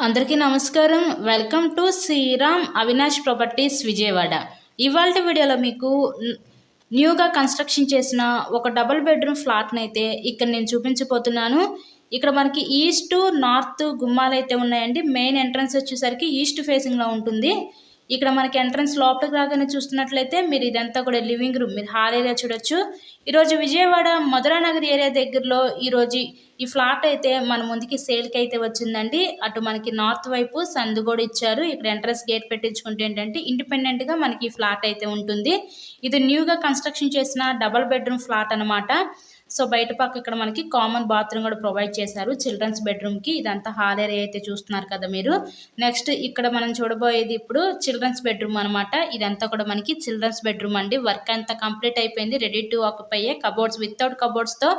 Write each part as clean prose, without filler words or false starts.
అందరికీ నమస్కారం. Welcome to Sriram Avinash properties Vijayawada. ఇవాల్టి వీడియోలో మీకు న్యూగా కన్స్ట్రక్షన్ చేసిన ఒక డబుల్ బెడ్రూమ్ ఫ్లాట్ని అయితే ఇక్కడ నేను చూపించబోతున్నాను. ఇక్కడ మనకి ఈస్ట్ నార్త్ గుమ్మాలు అయితే ఉన్నాయండి. మెయిన్ ఎంట్రన్స్ వచ్చేసరికి ఈస్ట్ ఫేసింగ్లో ఉంటుంది. ఇక్కడ మనకి ఎంట్రన్స్ లోపలికి రాగానే చూస్తున్నట్లయితే మీరు ఇదంతా కూడా లివింగ్ రూమ్, మీరు హాల్ ఏరియా చూడొచ్చు. ఈరోజు విజయవాడ మధురానగర్ ఏరియా దగ్గరలో ఈరోజు ఈ ఫ్లాట్ అయితే మన ముందుకి సేల్కి అయితే వచ్చిందండి. అటు మనకి నార్త్ వైపు సందు కూడా ఇచ్చారు. ఇక్కడ ఎంట్రన్స్ గేట్ పెట్టించుకుంటే ఏంటంటే ఇండిపెండెంట్గా మనకి ఫ్లాట్ అయితే ఉంటుంది. ఇది న్యూగా కన్స్ట్రక్షన్ చేసిన డబల్ బెడ్రూమ్ ఫ్లాట్ అనమాట. సో బయట పక్క ఇక్కడ మనకి కామన్ బాత్రూమ్ కూడా ప్రొవైడ్ చేశారు చిల్డ్రన్స్ బెడ్రూమ్కి. ఇదంతా హాల్ ఏరియా అయితే చూస్తున్నారు కదా మీరు. నెక్స్ట్ ఇక్కడ మనం చూడబోయేది ఇప్పుడు చిల్డ్రన్స్ బెడ్రూమ్ అనమాట. ఇదంతా కూడా మనకి చిల్డ్రన్స్ బెడ్రూమ్ అండి. వర్క్ అంతా కంప్లీట్ అయిపోయింది, ready to occupy. Cupboards without కబోర్డ్స్తో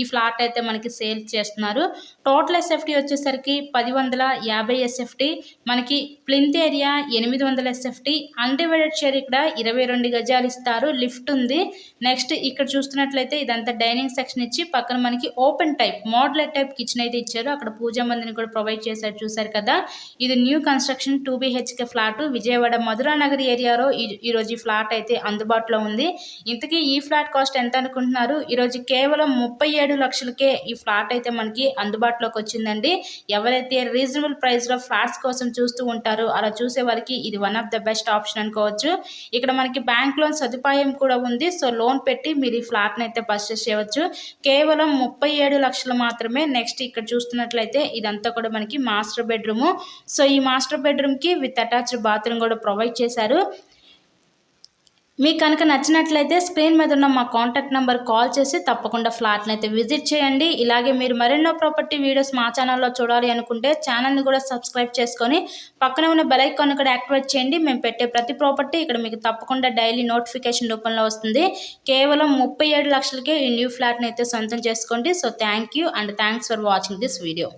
ఈ ఫ్లాట్ అయితే మనకి సేల్ చేస్తున్నారు. టోటల్ ఎస్ఎఫ్టీ వచ్చేసరికి 1050 ఎస్ఎఫ్టీ, మనకి plinth area 800 SFT, undivided share ఇక్కడ 22 గజాలు ఇస్తారు, లిఫ్ట్ ఉంది. నెక్స్ట్ ఇక్కడ చూస్తున్నట్లయితే ఇదంతా డైనింగ్ సెక్షన్ ఇచ్చి పక్కన మనకి open type modular type kitchen అయితే ఇచ్చారు. అక్కడ పూజా మందిని కూడా ప్రొవైడ్ చేశారు, చూసారు కదా. ఇది new construction 2 BHK flat Vijayawada Madhuranagar ఏరియాలో ఈరోజు ఈ ఫ్లాట్ అయితే అందుబాటులో ఉంది. ఇంతకీ ఈ ఫ్లాట్ కాస్ట్ ఎంత అనుకుంటున్నారు? ఈరోజు కేవలం 37 లక్షలకే ఈ ఫ్లాట్ అయితే మనకి అందుబాటులోకి వచ్చిందండి. ఎవరైతే రీజనబుల్ ప్రైస్లో ఫ్లాట్స్ కోసం చూస్తూ ఉంటారో అలా చూసే వారికి ఇది one of the best option అనుకోవచ్చు. ఇక్కడ మనకి బ్యాంక్ లోన్ సదుపాయం కూడా ఉంది. సో లోన్ పెట్టి మీరు ఈ ఫ్లాట్ని అయితే పర్చేస్ చేయవచ్చు. కేవలం 37 లక్షలు మాత్రమే. నెక్స్ట్ ఇక్కడ చూస్తున్నట్లయితే ఇదంతా కూడా మనకి మాస్టర్ బెడ్రూమ్. సో ఈ మాస్టర్ బెడ్రూమ్కి విత్ అటాచ్డ్ బాత్రూమ్ కూడా ప్రొవైడ్ చేశారు. మీకు కనుక నచ్చినట్లయితే స్క్రీన్ మీద ఉన్న మా కాంటాక్ట్ నెంబర్ కాల్ చేసి తప్పకుండా ఫ్లాట్ని అయితే విజిట్ చేయండి. ఇలాగే మీరు మరెన్నో ప్రాపర్టీ వీడియోస్ మా ఛానల్లో చూడాలి అనుకుంటే ఛానల్ని కూడా సబ్స్క్రైబ్ చేసుకొని పక్కనే ఉన్న బెల్ ఐకాన్ కూడా యాక్టివేట్ చేయండి. మేము పెట్టే ప్రతి ప్రాపర్టీ ఇక్కడ మీకు తప్పకుండా డైలీ నోటిఫికేషన్ రూపంలో వస్తుంది. కేవలం 37 లక్షలకే ఈ న్యూ ఫ్లాట్ని అయితే సొంతం చేసుకోండి. So thank you and thanks for watching this video.